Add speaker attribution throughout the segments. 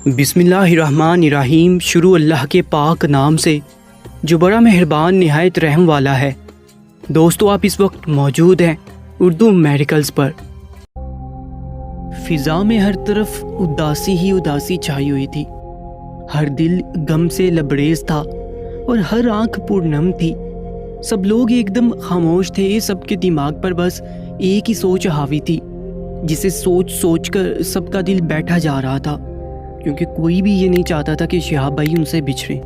Speaker 1: بسم اللہ الرحمن الرحیم۔ شروع اللہ کے پاک نام سے جو بڑا مہربان نہایت رحم والا ہے۔ دوستو، آپ اس وقت موجود ہیں اردو میڈیکلز پر۔ فضا میں ہر طرف اداسی ہی اداسی چھائی ہوئی تھی، ہر دل غم سے لبریز تھا اور ہر آنکھ پرنم تھی۔ سب لوگ ایک دم خاموش تھے، سب کے دماغ پر بس ایک ہی سوچ حاوی تھی، جسے سوچ سوچ کر سب کا دل بیٹھا جا رہا تھا، کیونکہ کوئی بھی یہ نہیں چاہتا تھا کہ شہاب بھائی ان سے بچھڑیں۔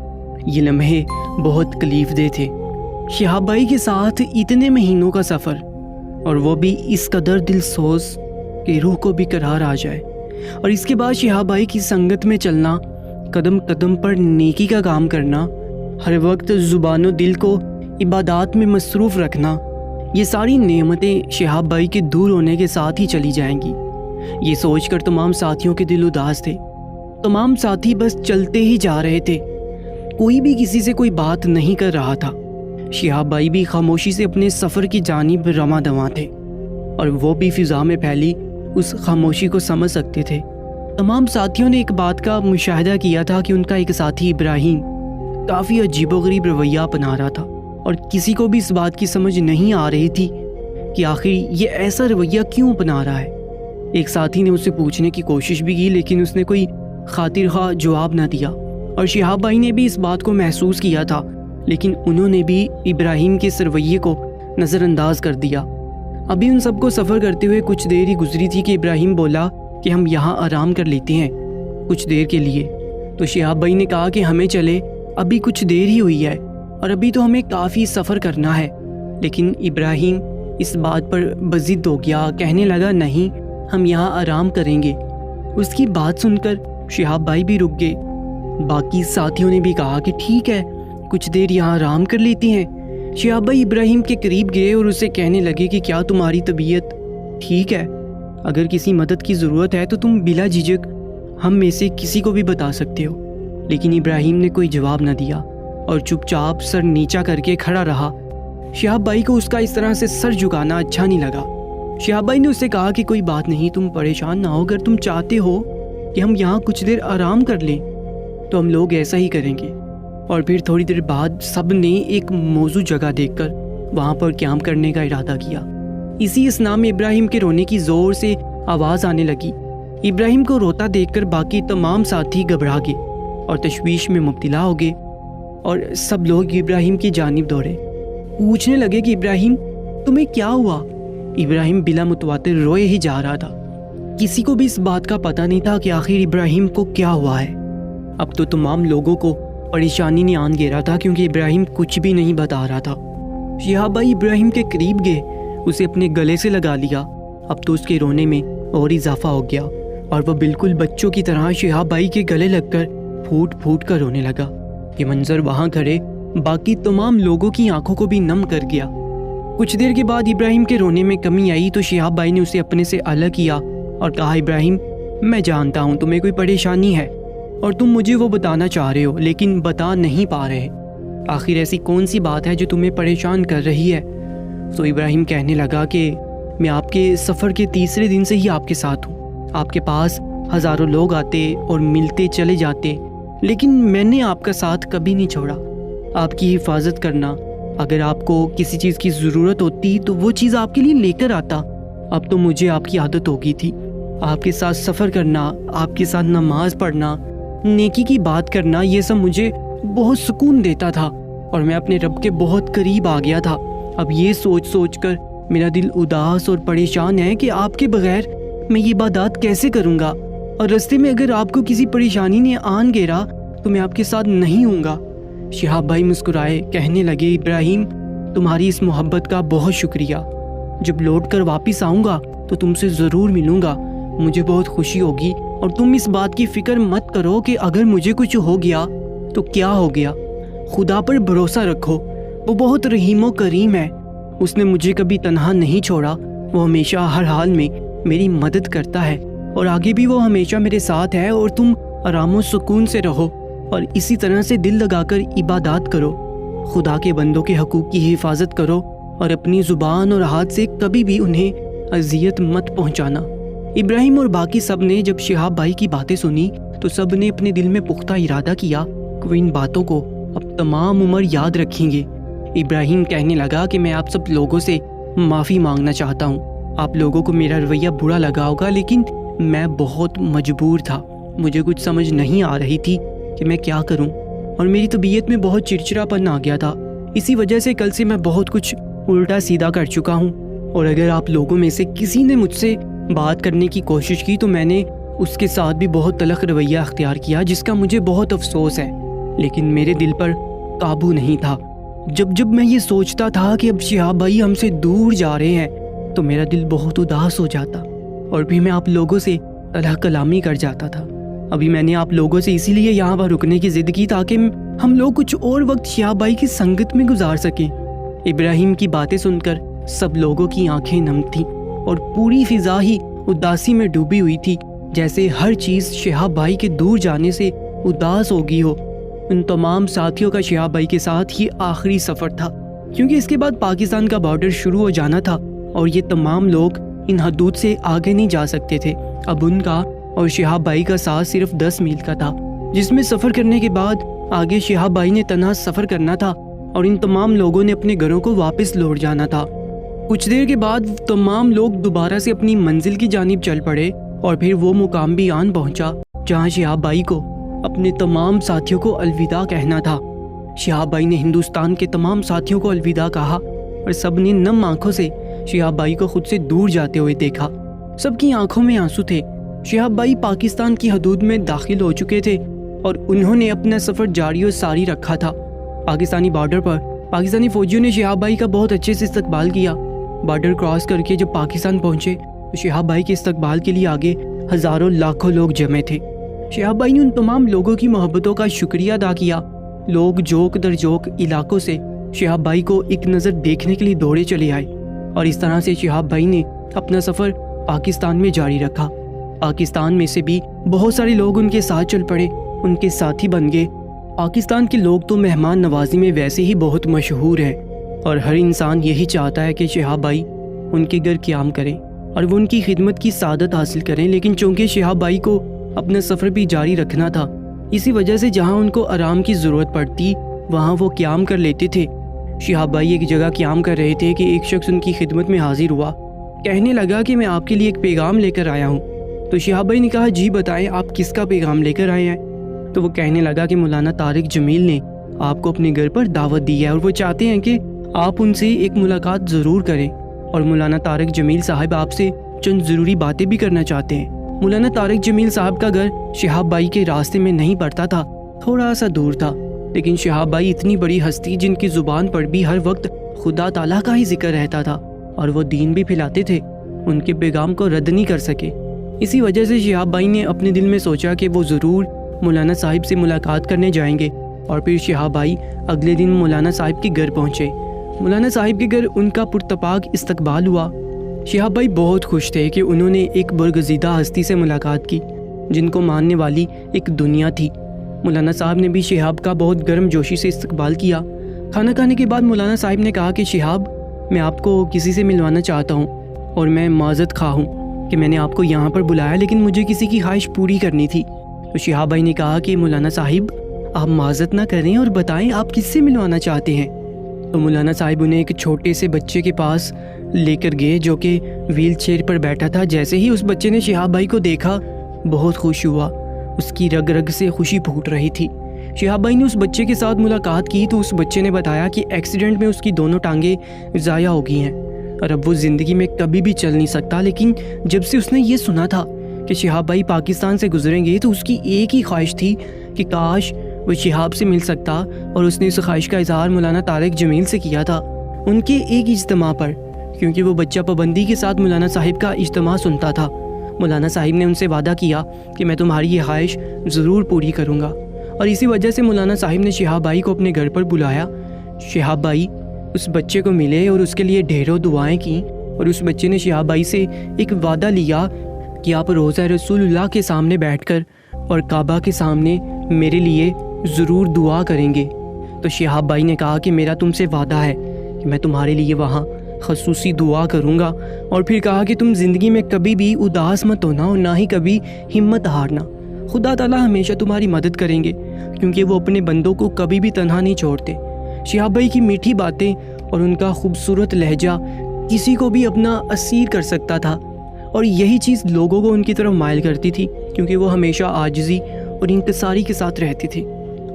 Speaker 1: یہ لمحے بہت کلیف دہ تھے۔ شہاب بھائی کے ساتھ اتنے مہینوں کا سفر، اور وہ بھی اس قدر دل سوز کہ روح کو بھی قرار آ جائے، اور اس کے بعد شہاب بھائی کی سنگت میں چلنا، قدم قدم پر نیکی کا کام کرنا، ہر وقت زبان و دل کو عبادات میں مصروف رکھنا، یہ ساری نعمتیں شہاب بھائی کے دور ہونے کے ساتھ ہی چلی جائیں گی۔ یہ سوچ کر تمام ساتھیوں کے دل اداس تھے۔ تمام ساتھی بس چلتے ہی جا رہے تھے، کوئی بھی کسی سے کوئی بات نہیں کر رہا تھا۔ شہاب بھائی بھی خاموشی سے اپنے سفر کی جانب رواں دواں تھے، اور وہ بھی فضا میں پھیلی اس خاموشی کو سمجھ سکتے تھے۔ تمام ساتھیوں نے ایک بات کا مشاہدہ کیا تھا کہ ان کا ایک ساتھی ابراہیم کافی عجیب و غریب رویہ اپنا رہا تھا، اور کسی کو بھی اس بات کی سمجھ نہیں آ رہی تھی کہ آخر یہ ایسا رویہ کیوں اپنا رہا ہے۔ ایک ساتھی نے اسے پوچھنے کی کوشش بھی کی، لیکن اس نے کوئی خاطر خواہ جواب نہ دیا، اور شہاب بھائی نے بھی اس بات کو محسوس کیا تھا، لیکن انہوں نے بھی ابراہیم کے اس رویے کو نظر انداز کر دیا۔ ابھی ان سب کو سفر کرتے ہوئے کچھ دیر ہی گزری تھی کہ ابراہیم بولا کہ ہم یہاں آرام کر لیتے ہیں کچھ دیر کے لیے۔ تو شہاب بھائی نے کہا کہ ہمیں چلے، ابھی کچھ دیر ہی ہوئی ہے اور ابھی تو ہمیں کافی سفر کرنا ہے۔ لیکن ابراہیم اس بات پر بضد ہو گیا، کہنے لگا نہیں، ہم یہاں آرام کریں گے۔ اس کی بات سن کر شہاب بھائی بھی رک گئے۔ باقی ساتھیوں نے بھی کہا کہ ٹھیک ہے، کچھ دیر یہاں آرام کر لیتے ہیں۔ شہاب بھائی ابراہیم کے قریب گئے اور اسے کہنے لگے کہ کیا تمہاری طبیعت ٹھیک ہے؟ اگر کسی مدد کی ضرورت ہے تو تم بلا جھجک ہم میں سے کسی کو بھی بتا سکتے ہو۔ لیکن ابراہیم نے کوئی جواب نہ دیا اور چپ چاپ سر نیچا کر کے کھڑا رہا۔ شہاب بھائی کو اس کا اس طرح سے سر جھکانا اچھا نہیں لگا۔ شہاب بھائی نے اسے کہا کہ کوئی بات نہیں، تم پریشان نہ ہو، اگر تم چاہتے ہو کہ ہم یہاں کچھ دیر آرام کر لیں تو ہم لوگ ایسا ہی کریں گے۔ اور پھر تھوڑی دیر بعد سب نے ایک موزوں جگہ دیکھ کر وہاں پر قیام کرنے کا ارادہ کیا۔ اسی اثناء میں ابراہیم کے رونے کی زور سے آواز آنے لگی۔ ابراہیم کو روتا دیکھ کر باقی تمام ساتھی گھبرا گئے اور تشویش میں مبتلا ہو گئے، اور سب لوگ ابراہیم کی جانب دوڑے، پوچھنے لگے کہ ابراہیم تمہیں کیا ہوا؟ ابراہیم بلا متواتر روئے ہی جا رہا تھا۔ کسی کو بھی اس بات کا پتہ نہیں تھا کہ آخر ابراہیم کو کیا ہوا ہے۔ اب تو تمام لوگوں کو پریشانی نے آن گھیرا تھا، کیونکہ ابراہیم کچھ بھی نہیں بتا رہا تھا۔ شہاب بھائی ابراہیم کے قریب گئے، اسے اپنے گلے سے لگا لیا۔ اب تو اس کے رونے میں اور اضافہ ہو گیا، اور وہ بالکل بچوں کی طرح شہاب بھائی کے گلے لگ کر پھوٹ پھوٹ کر رونے لگا۔ یہ منظر وہاں کھڑے باقی تمام لوگوں کی آنکھوں کو بھی نم کر گیا۔ کچھ دیر کے بعد ابراہیم کے رونے میں کمی آئی تو شہاب بھائی نے اسے اپنے سے الگ کیا اور کہا، ابراہیم میں جانتا ہوں تمہیں کوئی پریشانی ہے اور تم مجھے وہ بتانا چاہ رہے ہو، لیکن بتا نہیں پا رہے۔ آخر ایسی کون سی بات ہے جو تمہیں پریشان کر رہی ہے؟ تو ابراہیم کہنے لگا کہ میں آپ کے سفر کے تیسرے دن سے ہی آپ کے ساتھ ہوں۔ آپ کے پاس ہزاروں لوگ آتے اور ملتے چلے جاتے، لیکن میں نے آپ کا ساتھ کبھی نہیں چھوڑا۔ آپ کی حفاظت کرنا، اگر آپ کو کسی چیز کی ضرورت ہوتی تو وہ چیز آپ کے لیے لے کر آتا۔ اب تو مجھے آپ کی عادت ہو گئی تھی، آپ کے ساتھ سفر کرنا، آپ کے ساتھ نماز پڑھنا، نیکی کی بات کرنا، یہ سب مجھے بہت سکون دیتا تھا، اور میں اپنے رب کے بہت قریب آ گیا تھا۔ اب یہ سوچ سوچ کر میرا دل اداس اور پریشان ہے کہ آپ کے بغیر میں یہ عبادات کیسے کروں گا، اور رستے میں اگر آپ کو کسی پریشانی نے آن گھیرا تو میں آپ کے ساتھ نہیں ہوں گا۔ شہاب بھائی مسکرائے، کہنے لگے، ابراہیم تمہاری اس محبت کا بہت شکریہ۔ جب لوٹ کر واپس آؤں گا تو تم سے ضرور ملوں گا، مجھے بہت خوشی ہوگی، اور تم اس بات کی فکر مت کرو کہ اگر مجھے کچھ ہو گیا تو کیا ہو گیا۔ خدا پر بھروسہ رکھو، وہ بہت رحیم و کریم ہے، اس نے مجھے کبھی تنہا نہیں چھوڑا، وہ ہمیشہ ہر حال میں میری مدد کرتا ہے، اور آگے بھی وہ ہمیشہ میرے ساتھ ہے۔ اور تم آرام و سکون سے رہو اور اسی طرح سے دل لگا کر عبادات کرو، خدا کے بندوں کے حقوق کی حفاظت کرو، اور اپنی زبان اور ہاتھ سے کبھی بھی انہیں اذیت مت پہنچانا۔ ابراہیم اور باقی سب نے جب شہاب بھائی کی باتیں سنی تو سب نے اپنے دل میں پختہ ارادہ کیا کہ وہ ان باتوں کو اب تمام عمر یاد رکھیں گے۔ ابراہیم کہنے لگا کہ میں آپ سب لوگوں سے معافی مانگنا چاہتا ہوں۔ آپ لوگوں کو میرا رویہ برا لگا ہوگا، لیکن میں بہت مجبور تھا۔ مجھے کچھ سمجھ نہیں آ رہی تھی کہ میں کیا کروں، اور میری طبیعت میں بہت چڑچڑاپن آ گیا تھا۔ اسی وجہ سے کل سے میں بہت کچھ الٹا سیدھا کر چکا ہوں، اور اگر آپ لوگوں میں سے کسی نے مجھ سے بات کرنے کی کوشش کی تو میں نے اس کے ساتھ بھی بہت تلخ رویہ اختیار کیا، جس کا مجھے بہت افسوس ہے، لیکن میرے دل پر قابو نہیں تھا۔ جب میں یہ سوچتا تھا کہ اب شہاب بھائی ہم سے دور جا رہے ہیں تو میرا دل بہت اداس ہو جاتا، اور پھر میں آپ لوگوں سے طلح کلامی کر جاتا تھا۔ ابھی میں نے آپ لوگوں سے اسی لیے یہاں پر رکنے کی ضد کی تاکہ ہم لوگ کچھ اور وقت شہاب بھائی کی سنگت میں گزار سکیں۔ ابراہیم کی باتیں سن کر سب لوگوں کی آنکھیں نم تھیں اور پوری فضا ہی اداسی میں ڈوبی ہوئی تھی، جیسے ہر چیز شہاب بھائی کے دور جانے سے اداس ہو گئی ہو۔ ان تمام ساتھیوں کا شہاب بھائی کے ساتھ یہ آخری سفر تھا، کیونکہ اس کے بعد پاکستان کا بارڈر شروع ہو جانا تھا اور یہ تمام لوگ ان حدود سے آگے نہیں جا سکتے تھے۔ اب ان کا اور شہاب بھائی کا ساتھ صرف 10 میل کا تھا، جس میں سفر کرنے کے بعد آگے شہاب بھائی نے تنہا سفر کرنا تھا اور ان تمام لوگوں نے اپنے گھروں کو واپس لوٹ جانا تھا۔ کچھ دیر کے بعد تمام لوگ دوبارہ سے اپنی منزل کی جانب چل پڑے، اور پھر وہ مقام بھی آن پہنچا جہاں شہاب بھائی کو اپنے تمام ساتھیوں کو الوداع کہنا تھا۔ شہاب بھائی نے ہندوستان کے تمام ساتھیوں کو الوداع کہا اور سب نے نم آنکھوں سے شہاب بھائی کو خود سے دور جاتے ہوئے دیکھا۔ سب کی آنکھوں میں آنسو تھے۔ شہاب بھائی پاکستان کی حدود میں داخل ہو چکے تھے اور انہوں نے اپنا سفر جاری و ساری رکھا تھا۔ پاکستانی بارڈر پر پاکستانی فوجیوں نے شہاب بھائی کا بہت اچھے سے استقبال کیا۔ بارڈر کراس کر کے جب پاکستان پہنچے تو شہاب بھائی کے استقبال کے لیے آگے ہزاروں لاکھوں لوگ جمع تھے۔ شہاب بھائی نے ان تمام لوگوں کی محبتوں کا شکریہ ادا کیا۔ لوگ جوک در جوک علاقوں سے شہاب بھائی کو ایک نظر دیکھنے کے لیے دوڑے چلے آئے، اور اس طرح سے شہاب بھائی نے اپنا سفر پاکستان میں جاری رکھا۔ پاکستان میں سے بھی بہت سارے لوگ ان کے ساتھ چل پڑے، ان کے ساتھی بن گئے۔ پاکستان کے لوگ تو مہمان نوازی میں ویسے ہی بہت مشہور ہیں، اور ہر انسان یہی چاہتا ہے کہ شہاب بھائی ان کے گھر قیام کریں اور وہ ان کی خدمت کی سعادت حاصل کریں، لیکن چونکہ شہاب بھائی کو اپنا سفر بھی جاری رکھنا تھا، اسی وجہ سے جہاں ان کو آرام کی ضرورت پڑتی وہاں وہ قیام کر لیتے تھے۔ شہاب بھائی ایک جگہ قیام کر رہے تھے کہ ایک شخص ان کی خدمت میں حاضر ہوا، کہنے لگا کہ میں آپ کے لیے ایک پیغام لے کر آیا ہوں۔ تو شہاب بھائی نے کہا جی بتائیں آپ کس کا پیغام لے کر آئے ہیں؟ تو وہ کہنے لگا کہ مولانا طارق جمیل نے آپ کو اپنے گھر پر دعوت دی ہے اور وہ چاہتے ہیں کہ آپ ان سے ایک ملاقات ضرور کریں، اور مولانا طارق جمیل صاحب آپ سے چند ضروری باتیں بھی کرنا چاہتے ہیں۔ مولانا طارق جمیل صاحب کا گھر شہاب بھائی کے راستے میں نہیں پڑتا تھا، تھوڑا سا دور تھا، لیکن شہاب بھائی اتنی بڑی ہستی جن کی زبان پر بھی ہر وقت خدا تعالیٰ کا ہی ذکر رہتا تھا اور وہ دین بھی پھیلاتے تھے، ان کے پیغام کو رد نہیں کر سکے۔ اسی وجہ سے شہاب بھائی نے اپنے دل میں سوچا کہ وہ ضرور مولانا صاحب سے ملاقات کرنے جائیں گے، اور پھر شہاب بھائی اگلے دن مولانا صاحب کے گھر پہنچے۔ مولانا صاحب کے گھر ان کا پرتپاک استقبال ہوا۔ شہاب بھائی بہت خوش تھے کہ انہوں نے ایک برگزیدہ ہستی سے ملاقات کی جن کو ماننے والی ایک دنیا تھی۔ مولانا صاحب نے بھی شہاب کا بہت گرم جوشی سے استقبال کیا۔ کھانا کھانے کے بعد مولانا صاحب نے کہا کہ شہاب، میں آپ کو کسی سے ملوانا چاہتا ہوں، اور میں معذرت خواہ ہوں کہ میں نے آپ کو یہاں پر بلایا، لیکن مجھے کسی کی خواہش پوری کرنی تھی۔ تو شہاب بھائی نے کہا کہ مولانا صاحب آپ معذرت نہ کریں اور بتائیں آپ کس سے ملوانا چاہتے ہیں۔ تو مولانا صاحب انہیں ایک چھوٹے سے بچے کے پاس لے کر گئے جو کہ ویل چیئر پر بیٹھا تھا۔ جیسے ہی اس بچے نے شہاب بھائی کو دیکھا بہت خوش ہوا، اس کی رگ رگ سے خوشی پھوٹ رہی تھی۔ شہاب بھائی نے اس بچے کے ساتھ ملاقات کی تو اس بچے نے بتایا کہ ایکسیڈنٹ میں اس کی دونوں ٹانگیں ضائع ہو گئی ہیں اور اب وہ زندگی میں کبھی بھی چل نہیں سکتا، لیکن جب سے اس نے یہ سنا تھا کہ شہاب بھائی پاکستان سے گزریں گے تو اس کی ایک ہی خواہش تھی کہ کاش وہ شہاب سے مل سکتا، اور اس نے اس خواہش کا اظہار مولانا طارق جمیل سے کیا تھا ان کے ایک اجتماع پر، کیونکہ وہ بچہ پابندی کے ساتھ مولانا صاحب کا اجتماع سنتا تھا۔ مولانا صاحب نے ان سے وعدہ کیا کہ میں تمہاری یہ خواہش ضرور پوری کروں گا، اور اسی وجہ سے مولانا صاحب نے شہاب بھائی کو اپنے گھر پر بلایا۔ شہاب بھائی اس بچے کو ملے اور اس کے لیے ڈھیروں دعائیں کیں، اور اس بچے نے شہاب بھائی سے ایک وعدہ لیا کہ آپ روضہ رسول اللہ کے سامنے بیٹھ کر اور کعبہ کے سامنے میرے لیے ضرور دعا کریں گے۔ تو شہاب بھائی نے کہا کہ میرا تم سے وعدہ ہے کہ میں تمہارے لیے وہاں خصوصی دعا کروں گا، اور پھر کہا کہ تم زندگی میں کبھی بھی اداس مت ہونا اور نہ ہی کبھی ہمت ہارنا، خدا تعالیٰ ہمیشہ تمہاری مدد کریں گے کیونکہ وہ اپنے بندوں کو کبھی بھی تنہا نہیں چھوڑتے۔ شہاب بھائی کی میٹھی باتیں اور ان کا خوبصورت لہجہ کسی کو بھی اپنا اسیر کر سکتا تھا، اور یہی چیز لوگوں کو ان کی طرف مائل کرتی تھی کیونکہ وہ ہمیشہ عاجزی اور انکساری کے ساتھ رہتی تھی۔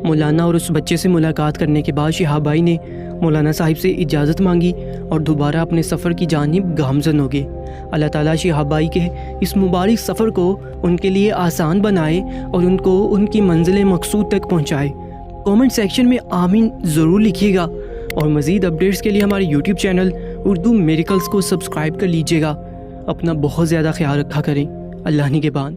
Speaker 1: مولانا اور اس بچے سے ملاقات کرنے کے بعد شہاب بھائی نے مولانا صاحب سے اجازت مانگی اور دوبارہ اپنے سفر کی جانب گامزن ہو گئے۔ اللہ تعالیٰ شہاب بھائی کے اس مبارک سفر کو ان کے لیے آسان بنائے اور ان کو ان کی منزل مقصود تک پہنچائے۔ کامنٹ سیکشن میں آمین ضرور لکھیے گا، اور مزید اپڈیٹس کے لیے ہمارے یوٹیوب چینل اردو میریکلز کو سبسکرائب کر لیجیے گا۔ اپنا بہت زیادہ خیال رکھا کریں۔ اللہ نگہبان۔